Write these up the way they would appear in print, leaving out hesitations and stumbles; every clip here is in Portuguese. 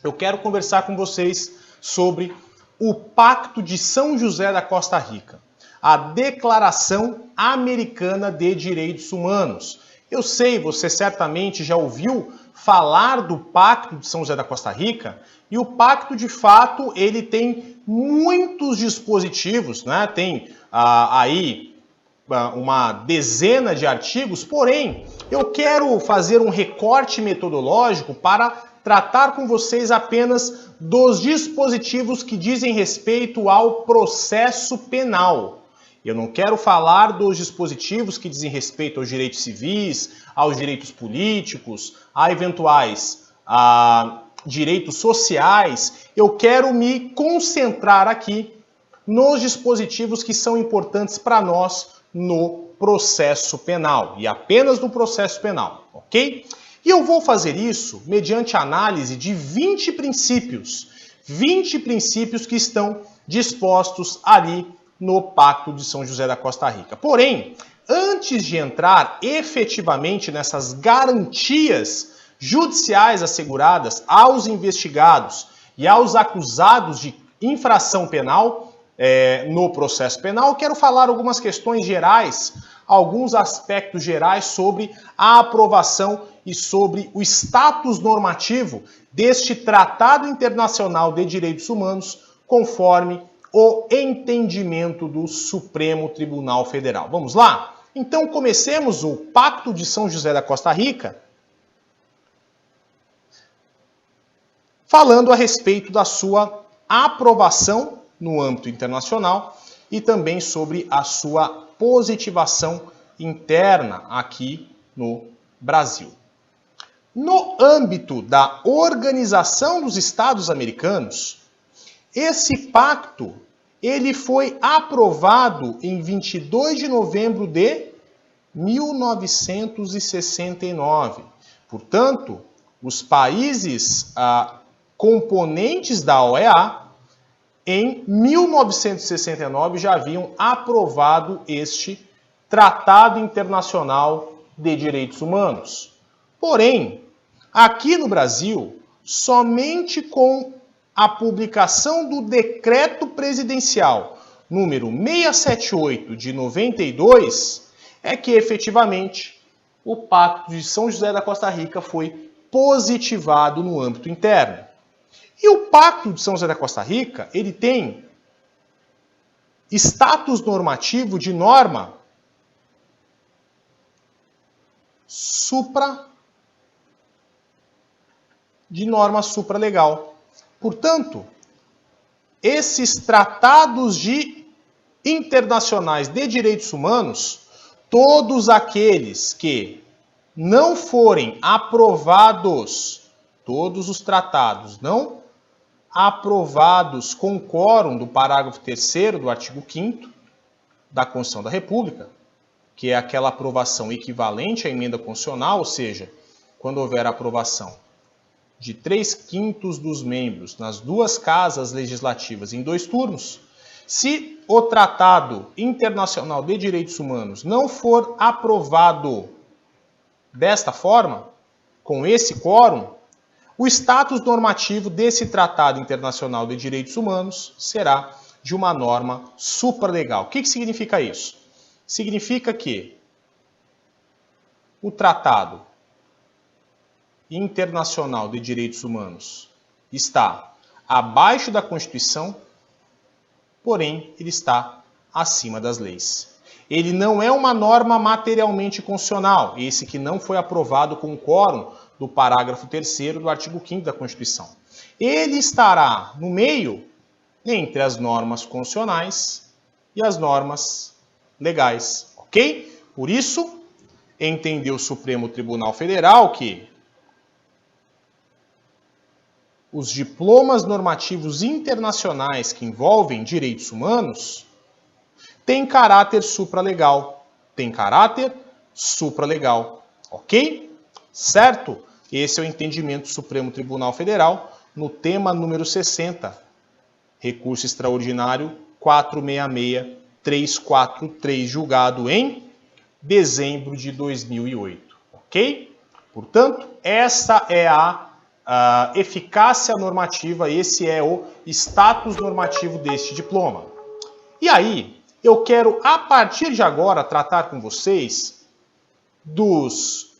eu quero conversar com vocês sobre o Pacto de São José da Costa Rica, a Declaração Americana de Direitos Humanos. Eu sei, você certamente já ouviu falar do Pacto de São José da Costa Rica, e o pacto, de fato, ele tem muitos dispositivos, né? Tem aí uma dezena de artigos, porém, eu quero fazer um recorte metodológico para tratar com vocês apenas dos dispositivos que dizem respeito ao processo penal. Eu não quero falar dos dispositivos que dizem respeito aos direitos civis, aos direitos políticos, a eventuais direitos sociais. Eu quero me concentrar aqui nos dispositivos que são importantes para nós no processo penal, e apenas no processo penal, ok? E eu vou fazer isso mediante a análise de 20 princípios que estão dispostos ali no Pacto de São José da Costa Rica. Porém, antes de entrar efetivamente nessas garantias judiciais asseguradas aos investigados e aos acusados de infração penal no processo penal, eu quero falar algumas questões gerais, alguns aspectos gerais sobre a aprovação e sobre o status normativo deste Tratado Internacional de Direitos Humanos, conforme o entendimento do Supremo Tribunal Federal. Vamos lá? Então comecemos o Pacto de São José da Costa Rica falando a respeito da sua aprovação no âmbito internacional e também sobre a sua positivação interna aqui no Brasil. No âmbito da Organização dos Estados Americanos, esse pacto ele foi aprovado em 22 de novembro de 1969. Portanto, os países componentes da OEA, em 1969, já haviam aprovado este Tratado Internacional de Direitos Humanos. Porém, aqui no Brasil, somente com a publicação do Decreto Presidencial número 678 de 92, é que efetivamente o Pacto de São José da Costa Rica foi positivado no âmbito interno. E o Pacto de São José da Costa Rica, ele tem status normativo de norma supralegal. Portanto, esses tratados internacionais de direitos humanos, todos aqueles que não forem aprovados, todos os tratados não aprovados com o quórum do parágrafo 3º do artigo 5º da Constituição da República, que é aquela aprovação equivalente à emenda constitucional, ou seja, quando houver aprovação de 3/5 dos membros nas duas casas legislativas em 2 turnos, se o Tratado Internacional de Direitos Humanos não for aprovado desta forma, com esse quórum, o status normativo desse Tratado Internacional de Direitos Humanos será de uma norma supralegal. O que significa isso? Significa que o Tratado Internacional de Direitos Humanos está abaixo da Constituição, porém ele está acima das leis. Ele não é uma norma materialmente constitucional, esse que não foi aprovado com o quórum do parágrafo 3º do artigo 5º da Constituição. Ele estará no meio entre as normas constitucionais e as normas legais, ok? Por isso, entendeu o Supremo Tribunal Federal que os diplomas normativos internacionais que envolvem direitos humanos têm caráter supralegal. Ok? Certo? Esse é o entendimento do Supremo Tribunal Federal no tema número 60, recurso extraordinário 466-343, julgado em dezembro de 2008. Ok? Portanto, essa é a eficácia normativa, esse é o status normativo deste diploma. E aí, eu quero, a partir de agora, tratar com vocês dos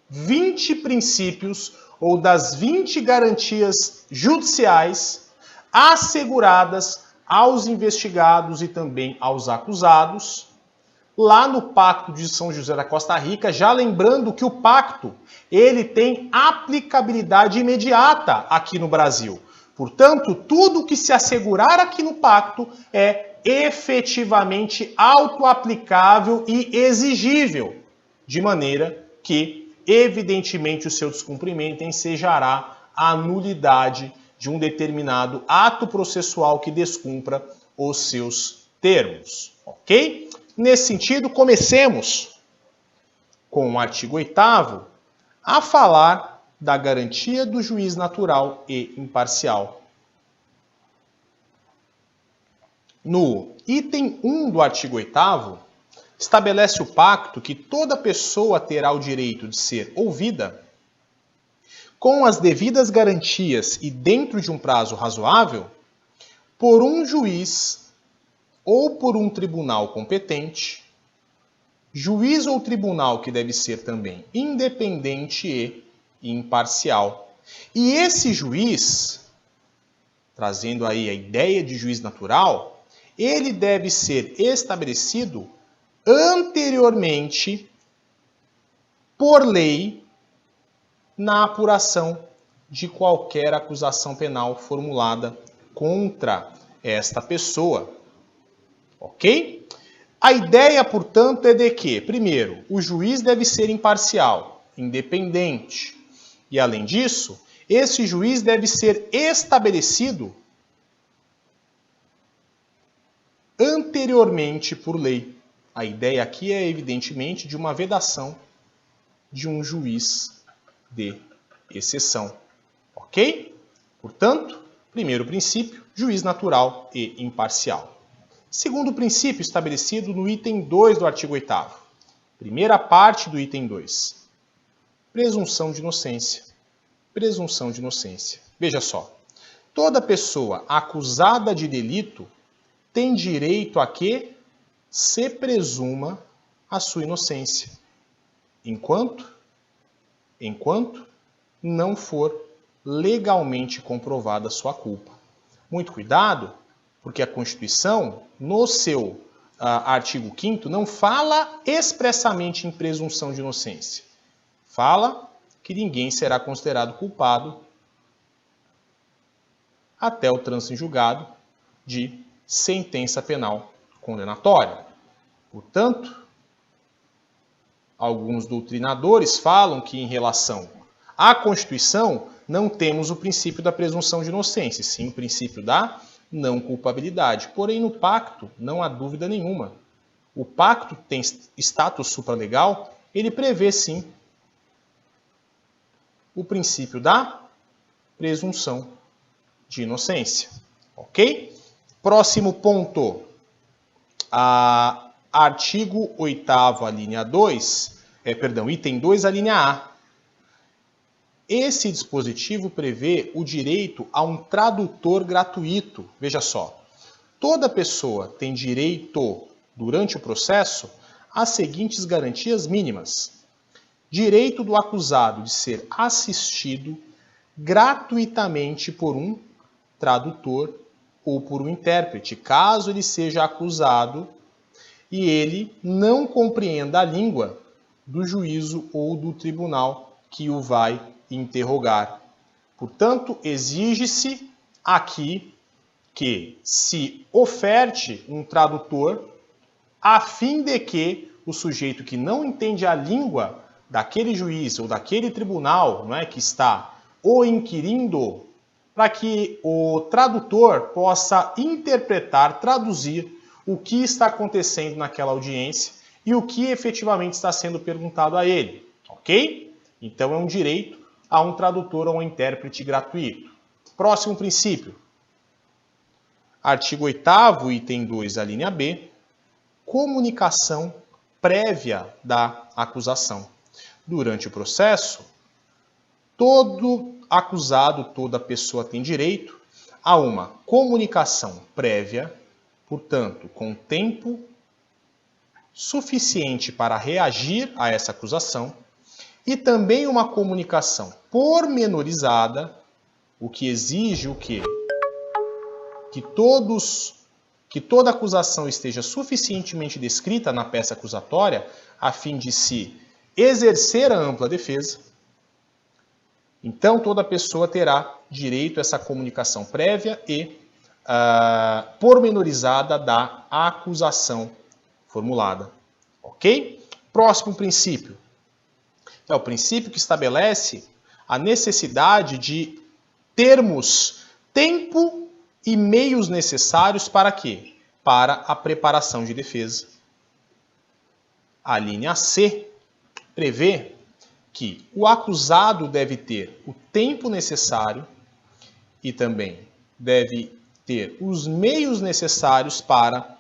20 princípios ou das 20 garantias judiciais asseguradas aos investigados e também aos acusados lá no Pacto de São José da Costa Rica, já lembrando que o pacto ele tem aplicabilidade imediata aqui no Brasil. Portanto, tudo que se assegurar aqui no pacto é efetivamente autoaplicável e exigível, de maneira que, evidentemente, o seu descumprimento ensejará a nulidade de um determinado ato processual que descumpra os seus termos, ok? Nesse sentido, comecemos com o artigo 8º a falar da garantia do juiz natural e imparcial. No item 1 do artigo 8º, estabelece o pacto que toda pessoa terá o direito de ser ouvida com as devidas garantias e dentro de um prazo razoável por um juiz ou por um tribunal competente, juiz ou tribunal que deve ser também independente e imparcial. E esse juiz, trazendo aí a ideia de juiz natural, ele deve ser estabelecido anteriormente por lei na apuração de qualquer acusação penal formulada contra esta pessoa. Ok? A ideia, portanto, é de que, primeiro, o juiz deve ser imparcial, independente. E, além disso, esse juiz deve ser estabelecido anteriormente por lei. A ideia aqui é, evidentemente, de uma vedação de um juiz de exceção. Ok? Portanto, primeiro princípio, juiz natural e imparcial. Segundo princípio estabelecido no item 2 do artigo 8º. Primeira parte do item 2. Presunção de inocência. Presunção de inocência. Veja só. Toda pessoa acusada de delito tem direito a que se presuma a sua inocência, enquanto não for legalmente comprovada a sua culpa. Muito cuidado, porque a Constituição, no seu artigo 5º, não fala expressamente em presunção de inocência. Fala que ninguém será considerado culpado até o trânsito em julgado de sentença penal condenatória. Portanto, alguns doutrinadores falam que, em relação à Constituição, não temos o princípio da presunção de inocência, sim o princípio da não culpabilidade. Porém, no pacto, não há dúvida nenhuma. O pacto tem status supralegal, ele prevê, sim, o princípio da presunção de inocência. Ok? Próximo ponto. Artigo 8º, a linha 2, item 2, a linha A. Esse dispositivo prevê o direito a um tradutor gratuito. Veja só, toda pessoa tem direito, durante o processo, às seguintes garantias mínimas. Direito do acusado de ser assistido gratuitamente por um tradutor ou por um intérprete, caso ele seja acusado e ele não compreenda a língua do juízo ou do tribunal que o vai interrogar. Portanto, exige-se aqui que se oferte um tradutor a fim de que o sujeito que não entende a língua daquele juiz ou daquele tribunal, não é, que está o inquirindo, para que o tradutor possa interpretar, traduzir o que está acontecendo naquela audiência e o que efetivamente está sendo perguntado a ele, ok? Então é um direito a um tradutor ou um intérprete gratuito. Próximo princípio. Artigo 8º, item 2, a linha B. Comunicação prévia da acusação. Durante o processo, todo acusado, toda pessoa tem direito a uma comunicação prévia, portanto, com tempo suficiente para reagir a essa acusação, e também uma comunicação pormenorizada, o que exige o quê? Que toda acusação esteja suficientemente descrita na peça acusatória a fim de se exercer a ampla defesa. Então, toda pessoa terá direito a essa comunicação prévia e pormenorizada da acusação formulada. Ok? Próximo princípio. É o princípio que estabelece a necessidade de termos tempo e meios necessários para quê? Para a preparação de defesa. A linha C prevê que o acusado deve ter o tempo necessário e também deve ter os meios necessários para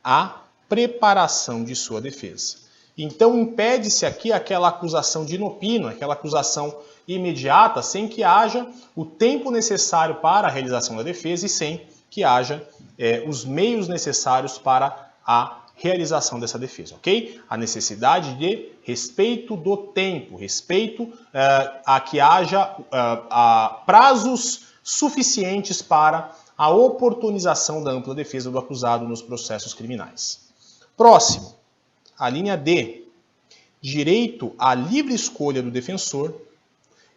a preparação de sua defesa. Então, impede-se aqui aquela acusação de inopino, aquela acusação imediata, sem que haja o tempo necessário para a realização da defesa e sem que haja os meios necessários para a realização dessa defesa, ok? A necessidade de respeito do tempo, respeito a que haja prazos suficientes para a oportunização da ampla defesa do acusado nos processos criminais. Próximo, a linha D, direito à livre escolha do defensor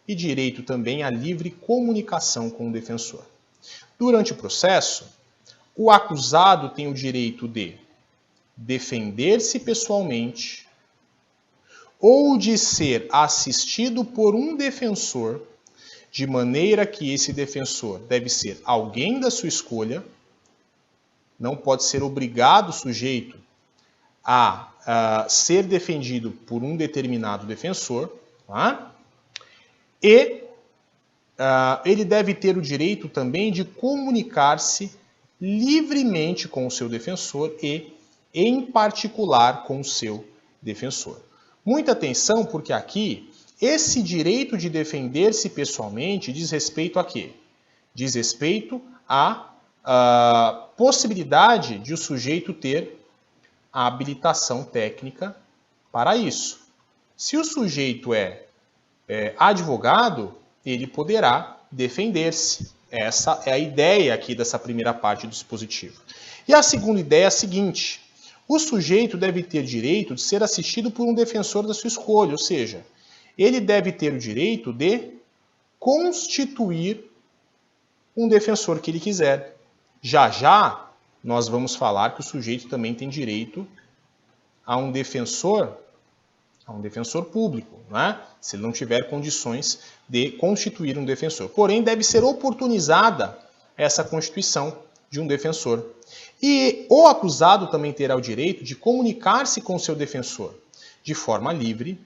e direito também à livre comunicação com o defensor. Durante o processo, o acusado tem o direito de defender-se pessoalmente ou de ser assistido por um defensor, de maneira que esse defensor deve ser alguém da sua escolha, não pode ser obrigado o sujeito a ser defendido por um determinado defensor, tá? E ele deve ter o direito também de comunicar-se livremente com o seu defensor e, em particular, com o seu defensor. Muita atenção, porque aqui, esse direito de defender-se pessoalmente diz respeito a quê? Diz respeito à possibilidade de o sujeito ter a habilitação técnica para isso. Se o sujeito é advogado, ele poderá defender-se. Essa é a ideia aqui dessa primeira parte do dispositivo. E a segunda ideia é a seguinte: o sujeito deve ter direito de ser assistido por um defensor da sua escolha, ou seja, ele deve ter o direito de constituir um defensor que ele quiser. Já nós vamos falar que o sujeito também tem direito a um defensor público, né? Se ele não tiver condições de constituir um defensor. Porém, deve ser oportunizada essa constituição de um defensor. E o acusado também terá o direito de comunicar-se com seu defensor de forma livre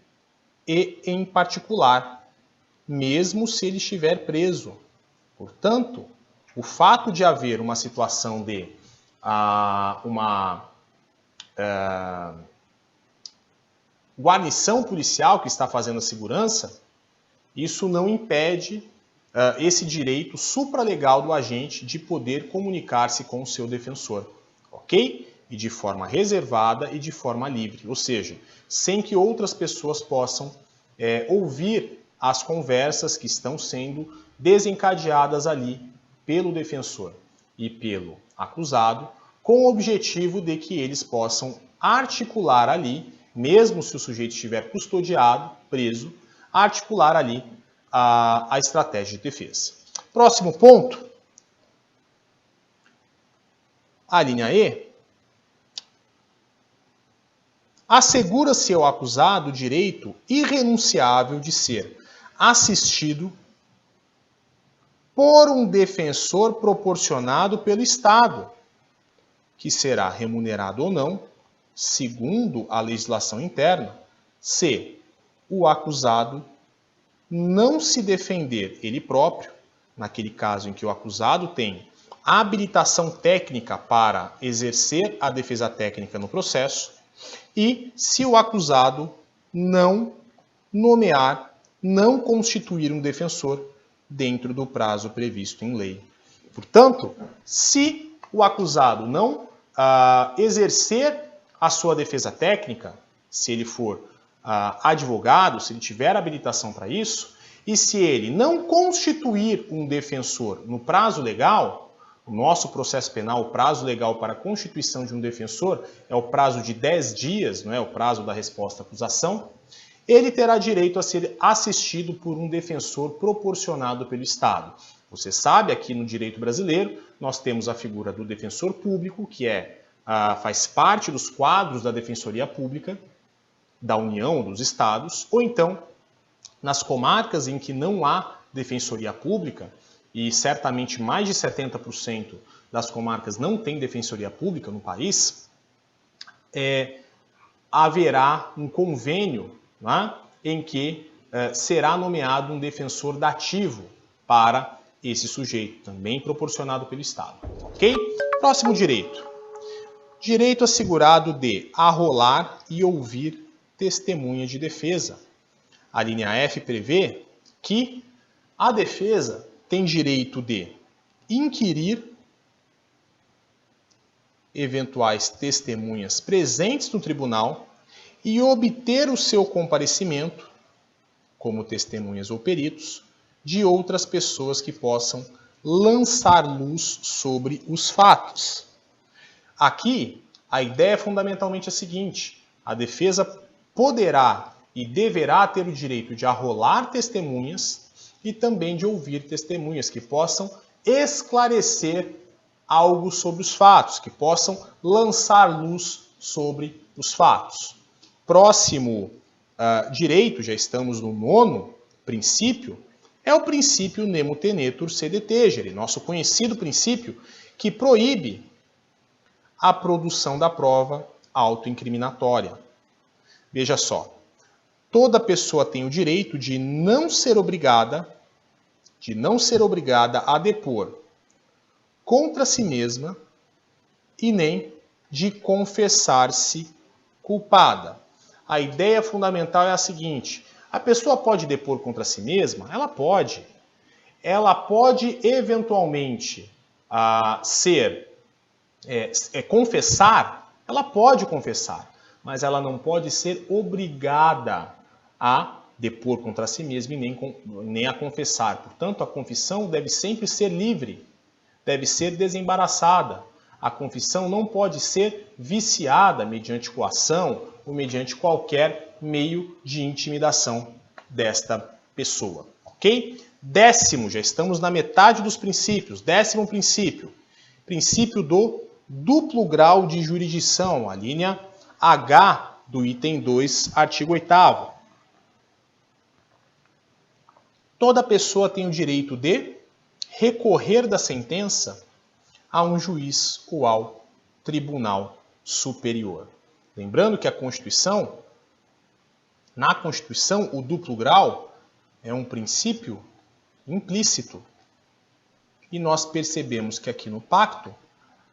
e em particular, mesmo se ele estiver preso. Portanto, o fato de haver uma situação de guarnição policial que está fazendo a segurança, isso não impede esse direito supralegal do agente de poder comunicar-se com o seu defensor, ok? E de forma reservada e de forma livre, ou seja, sem que outras pessoas possam ouvir as conversas que estão sendo desencadeadas ali pelo defensor e pelo acusado, com o objetivo de que eles possam articular ali, mesmo se o sujeito estiver custodiado, preso, articular ali a estratégia de defesa. Próximo ponto, a linha E, assegura-se ao acusado o direito irrenunciável de ser assistido por um defensor proporcionado pelo Estado, que será remunerado ou não, segundo a legislação interna, se o acusado não se defender ele próprio, naquele caso em que o acusado tem habilitação técnica para exercer a defesa técnica no processo, e se o acusado não nomear, não constituir um defensor dentro do prazo previsto em lei. Portanto, se o acusado não exercer a sua defesa técnica, se ele for advogado, se ele tiver habilitação para isso, e se ele não constituir um defensor no prazo legal, o nosso processo penal, o prazo legal para a constituição de um defensor é o prazo de 10 dias, não é o prazo da resposta à acusação, ele terá direito a ser assistido por um defensor proporcionado pelo Estado. Você sabe, aqui no direito brasileiro, nós temos a figura do defensor público, que faz parte dos quadros da Defensoria Pública, da União, dos Estados, ou então, nas comarcas em que não há Defensoria Pública, e certamente mais de 70% das comarcas não têm Defensoria Pública no país, haverá um convênio, né, em que será nomeado um defensor dativo para esse sujeito, também proporcionado pelo Estado. Ok? Próximo direito. Direito assegurado de arrolar e ouvir testemunha de defesa. A linha F prevê que a defesa tem direito de inquirir eventuais testemunhas presentes no tribunal e obter o seu comparecimento, como testemunhas ou peritos, de outras pessoas que possam lançar luz sobre os fatos. Aqui, a ideia é fundamentalmente a seguinte: a defesa poderá e deverá ter o direito de arrolar testemunhas e também de ouvir testemunhas que possam esclarecer algo sobre os fatos, que possam lançar luz sobre os fatos. Próximo direito, já estamos no 9º princípio, é o princípio nemo tenetur sede tegere, nosso conhecido princípio que proíbe a produção da prova autoincriminatória. Veja só, toda pessoa tem o direito de não ser obrigada a depor contra si mesma e nem de confessar-se culpada. A ideia fundamental é a seguinte: a pessoa pode depor contra si mesma? Ela pode. Ela pode eventualmente confessar? Ela pode confessar, mas ela não pode ser obrigada a depor contra si mesma e nem a confessar. Portanto, a confissão deve sempre ser livre, deve ser desembaraçada. A confissão não pode ser viciada mediante coação ou mediante qualquer meio de intimidação desta pessoa. Ok? 10º, já estamos na metade dos princípios. 10º princípio. Princípio do duplo grau de jurisdição. A linha H do item 2, artigo 8º. Toda pessoa tem o direito de recorrer da sentença a um juiz ou ao tribunal superior. Lembrando que na Constituição, o duplo grau é um princípio implícito. E nós percebemos que aqui no pacto,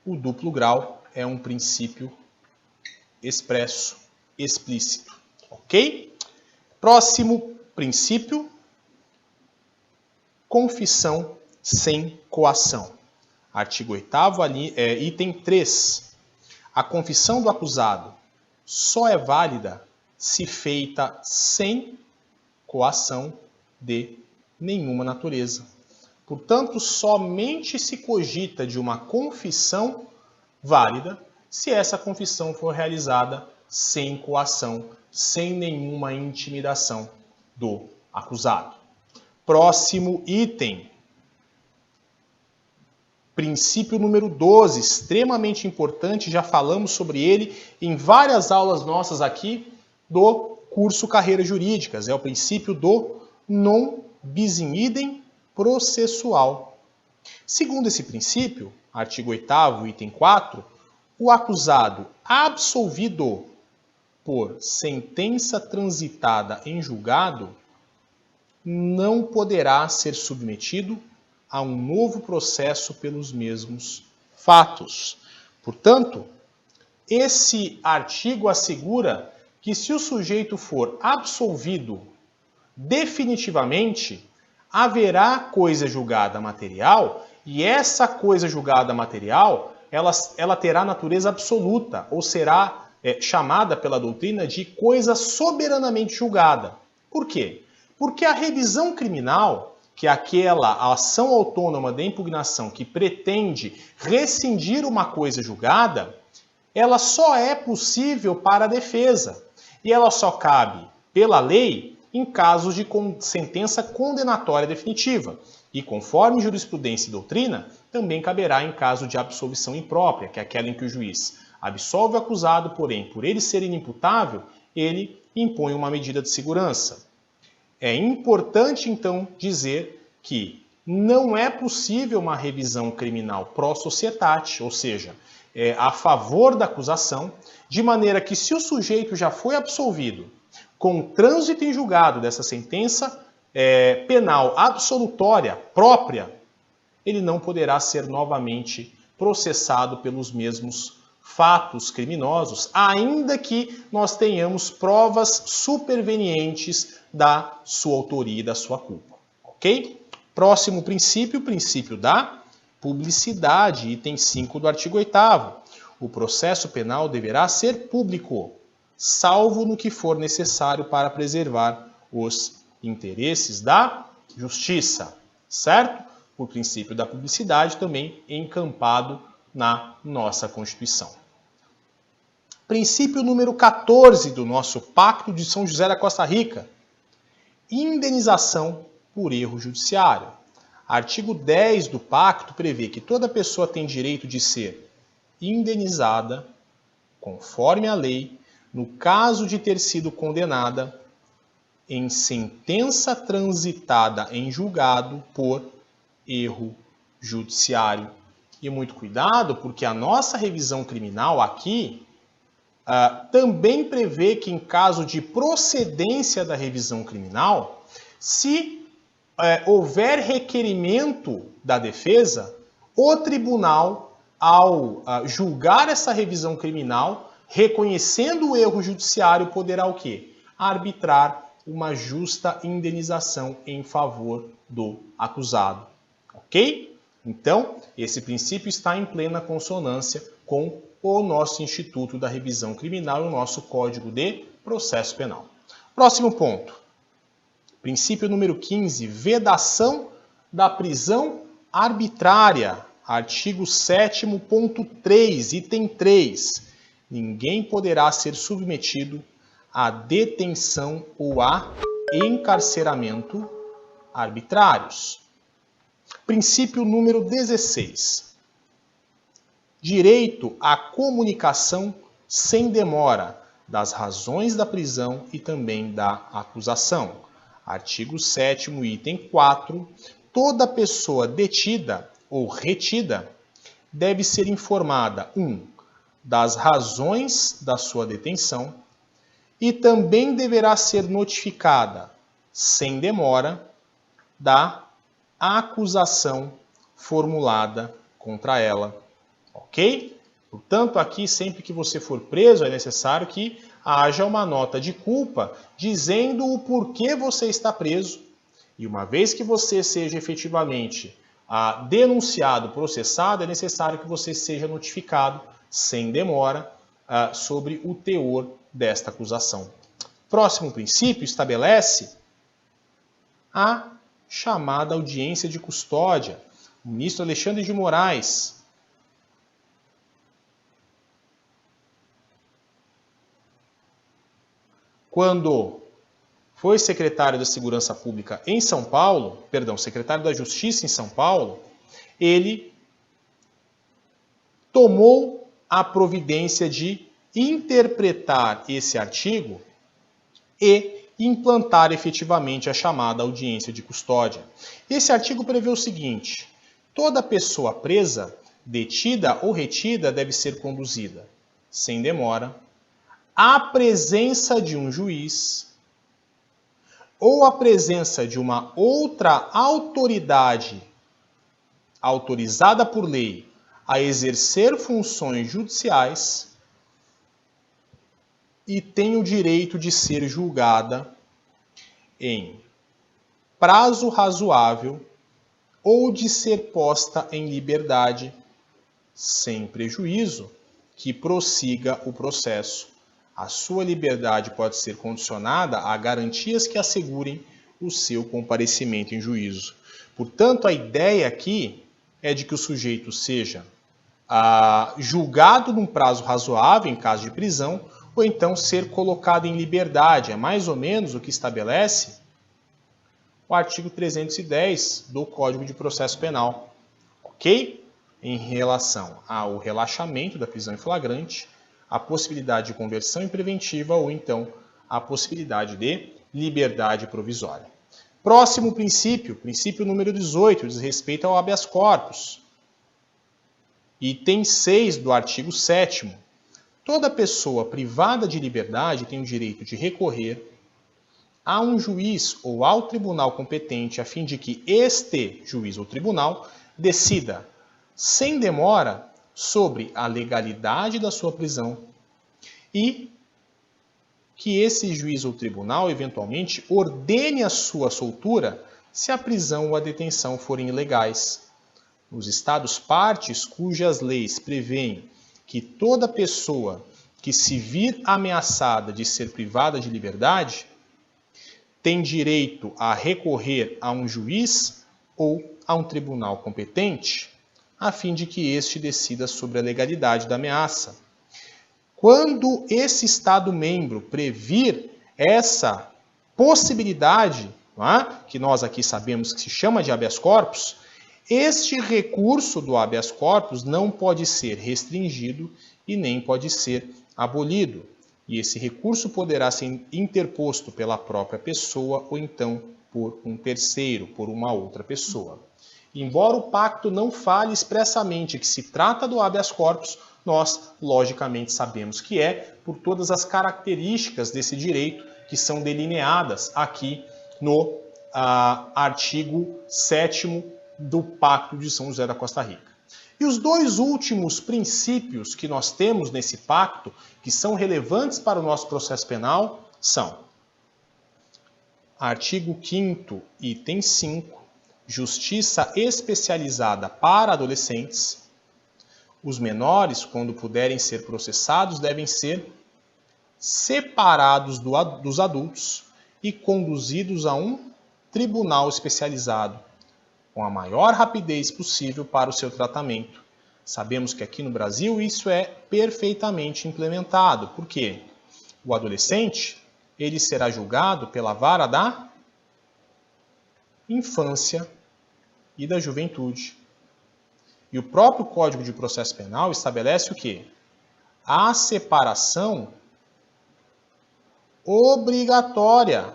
o duplo grau é um princípio expresso, explícito. Ok? Próximo princípio, confissão sem coação. Artigo 8º, item 3. A confissão do acusado só é válida se feita sem coação de nenhuma natureza. Portanto, somente se cogita de uma confissão válida se essa confissão for realizada sem coação, sem nenhuma intimidação do acusado. Próximo item. Princípio número 12, extremamente importante, já falamos sobre ele em várias aulas nossas aqui do curso Carreiras Jurídicas. É o princípio do non bis in idem processual. Segundo esse princípio, artigo 8º, item 4, o acusado absolvido por sentença transitada em julgado não poderá ser submetido a um novo processo pelos mesmos fatos. Portanto, esse artigo assegura que se o sujeito for absolvido definitivamente, haverá coisa julgada material e essa coisa julgada material ela terá natureza absoluta ou será chamada pela doutrina de coisa soberanamente julgada. Por quê? Porque a revisão criminal, que é aquela ação autônoma de impugnação que pretende rescindir uma coisa julgada, ela só é possível para a defesa e ela só cabe pela lei em casos de sentença condenatória definitiva. E conforme jurisprudência e doutrina, também caberá em caso de absolvição imprópria, que é aquela em que o juiz absolve o acusado, porém, por ele ser inimputável, ele impõe uma medida de segurança. É importante, então, dizer que não é possível uma revisão criminal pró-societate, ou seja, a favor da acusação, de maneira que se o sujeito já foi absolvido com trânsito em julgado dessa sentença penal absolutória própria, ele não poderá ser novamente processado pelos mesmos fatos criminosos, ainda que nós tenhamos provas supervenientes da sua autoria e da sua culpa. Ok? Próximo princípio, o princípio da publicidade, item 5 do artigo 8º. O processo penal deverá ser público, salvo no que for necessário para preservar os interesses da justiça, certo? O princípio da publicidade também encampado na nossa Constituição. Princípio número 14 do nosso Pacto de São José da Costa Rica. Indenização por erro judiciário. Artigo 10 do pacto prevê que toda pessoa tem direito de ser indenizada, conforme a lei, no caso de ter sido condenada em sentença transitada em julgado por erro judiciário. E muito cuidado, porque a nossa revisão criminal aqui também prevê que em caso de procedência da revisão criminal, se houver requerimento da defesa, o tribunal, ao julgar essa revisão criminal, reconhecendo o erro judiciário, poderá o quê? Arbitrar uma justa indenização em favor do acusado. Ok? Então, esse princípio está em plena consonância com o nosso Instituto da Revisão Criminal e o nosso Código de Processo Penal. Próximo ponto. Princípio número 15, vedação da prisão arbitrária. Artigo 7º.3, item 3. Ninguém poderá ser submetido à detenção ou a encarceramento arbitrários. Princípio número 16. Direito à comunicação sem demora das razões da prisão e também da acusação. Artigo 7º, item 4. Toda pessoa detida ou retida deve ser informada, 1. Das razões da sua detenção e também deverá ser notificada, sem demora, da acusação formulada contra ela. Ok? Portanto, aqui, sempre que você for preso, é necessário que haja uma nota de culpa dizendo o porquê você está preso. E uma vez que você seja efetivamente denunciado, processado, é necessário que você seja notificado, sem demora, sobre o teor desta acusação. Próximo princípio estabelece a chamada audiência de custódia. O ministro Alexandre de Moraes quando foi secretário da Segurança Pública em São Paulo, secretário da Justiça em São Paulo, ele tomou a providência de interpretar esse artigo e implantar efetivamente a chamada audiência de custódia. Esse artigo prevê o seguinte: toda pessoa presa, detida ou retida deve ser conduzida, sem demora, à presença de um juiz ou à presença de uma outra autoridade autorizada por lei a exercer funções judiciais e tem o direito de ser julgada em prazo razoável ou de ser posta em liberdade sem prejuízo, que prossiga o processo. A sua liberdade pode ser condicionada a garantias que assegurem o seu comparecimento em juízo. Portanto, a ideia aqui é de que o sujeito seja julgado num prazo razoável em caso de prisão, ou então ser colocado em liberdade. É mais ou menos o que estabelece o artigo 310 do Código de Processo Penal, ok? Em relação ao relaxamento da prisão em flagrante, a possibilidade de conversão em preventiva ou então a possibilidade de liberdade provisória. Próximo princípio, princípio número 18, diz respeito ao habeas corpus. Item 6 do artigo 7º. Toda pessoa privada de liberdade tem o direito de recorrer a um juiz ou ao tribunal competente a fim de que este juiz ou tribunal decida, sem demora, sobre a legalidade da sua prisão e que esse juiz ou tribunal, eventualmente, ordene a sua soltura se a prisão ou a detenção forem ilegais. Nos Estados partes cujas leis prevêem que toda pessoa que se vir ameaçada de ser privada de liberdade tem direito a recorrer a um juiz ou a um tribunal competente, a fim de que este decida sobre a legalidade da ameaça. Quando esse Estado-membro previr essa possibilidade, que nós aqui sabemos que se chama de habeas corpus, este recurso do habeas corpus não pode ser restringido e nem pode ser abolido. E esse recurso poderá ser interposto pela própria pessoa ou então por um terceiro, por uma outra pessoa. Embora o pacto não fale expressamente que se trata do habeas corpus, nós, logicamente, sabemos que é por todas as características desse direito que são delineadas aqui no artigo 7º do Pacto de São José da Costa Rica. E os dois últimos princípios que nós temos nesse pacto, que são relevantes para o nosso processo penal, são artigo 5º, item 5, justiça especializada para adolescentes. Os menores, quando puderem ser processados, devem ser separados dos adultos e conduzidos a um tribunal especializado, com a maior rapidez possível para o seu tratamento. Sabemos que aqui no Brasil isso é perfeitamente implementado. Por quê? O adolescente, ele será julgado pela vara da infância e da juventude. E o próprio Código de Processo Penal estabelece o quê? A separação obrigatória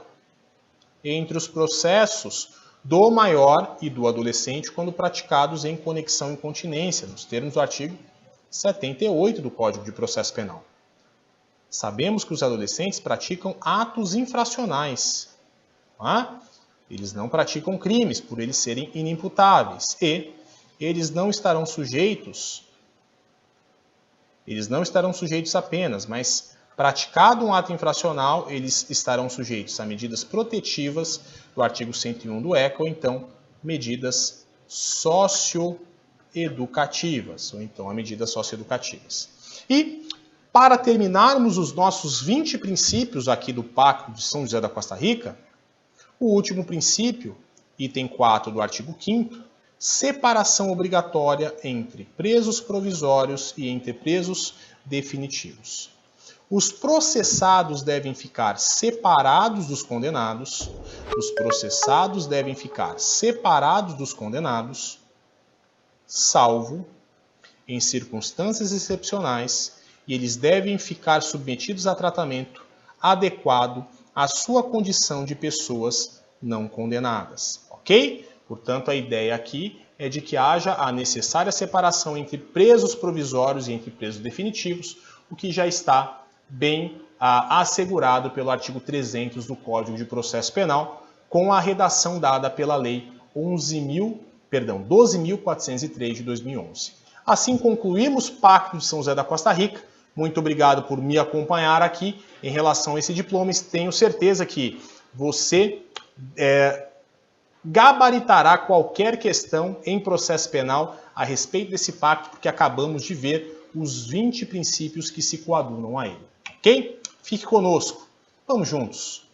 entre os processos do maior e do adolescente quando praticados em conexão e continência, nos termos do artigo 78 do Código de Processo Penal. Sabemos que os adolescentes praticam atos infracionais. Eles não praticam crimes por eles serem inimputáveis e eles não estarão sujeitos apenas, mas praticado um ato infracional, eles estarão sujeitos a medidas protetivas do artigo 101 do ECA, ou então medidas socioeducativas, E, para terminarmos os nossos 20 princípios aqui do Pacto de São José da Costa Rica, o último princípio, item 4 do artigo 5º, separação obrigatória entre presos provisórios e entre presos definitivos. Os processados devem ficar separados dos condenados. Os processados devem ficar separados dos condenados, salvo em circunstâncias excepcionais, e eles devem ficar submetidos a tratamento adequado à sua condição de pessoas não condenadas. Ok? Portanto, a ideia aqui é de que haja a necessária separação entre presos provisórios e entre presos definitivos, o que já está bem assegurado pelo artigo 300 do Código de Processo Penal, com a redação dada pela Lei 12.403 de 2011. Assim concluímos o Pacto de São José da Costa Rica. Muito obrigado por me acompanhar aqui em relação a esse diploma. Tenho certeza que você gabaritará qualquer questão em processo penal a respeito desse pacto, porque acabamos de ver os 20 princípios que se coadunam a ele. Ok? Fique conosco. Vamos juntos.